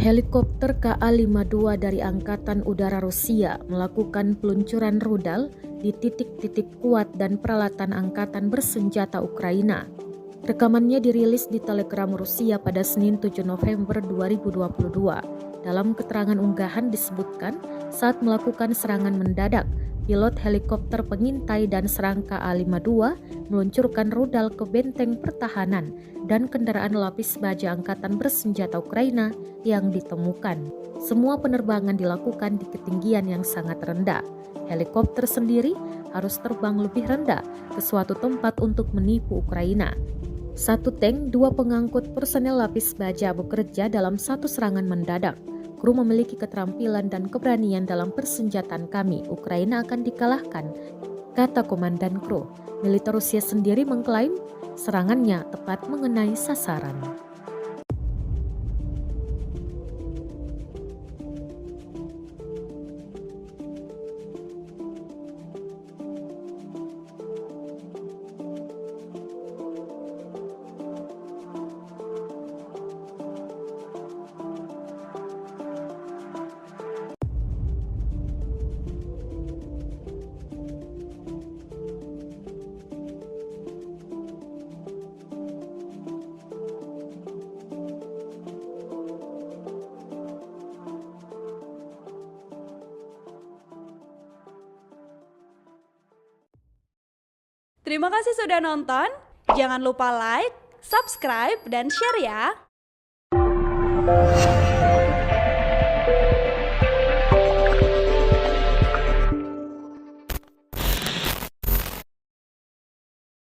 Helikopter Ka-52 dari Angkatan Udara Rusia melakukan peluncuran rudal di titik-titik kuat dan peralatan angkatan bersenjata Ukraina. Rekamannya dirilis di Telegram Rusia pada Senin 7 November 2022. Dalam keterangan unggahan disebutkan saat melakukan serangan mendadak, pilot helikopter pengintai dan serang Ka-52 meluncurkan rudal ke benteng pertahanan dan kendaraan lapis baja angkatan bersenjata Ukraina yang ditemukan. Semua penerbangan dilakukan di ketinggian yang sangat rendah. Helikopter sendiri harus terbang lebih rendah ke suatu tempat untuk menipu Ukraina. Satu tank, dua pengangkut personel lapis baja bekerja dalam satu serangan mendadak. Kru memiliki keterampilan dan keberanian dalam persenjataan kami. Ukraina akan dikalahkan, kata komandan kru. Militer Rusia sendiri mengklaim serangannya tepat mengenai sasaran. Terima kasih sudah nonton. Jangan lupa like, subscribe, dan share ya.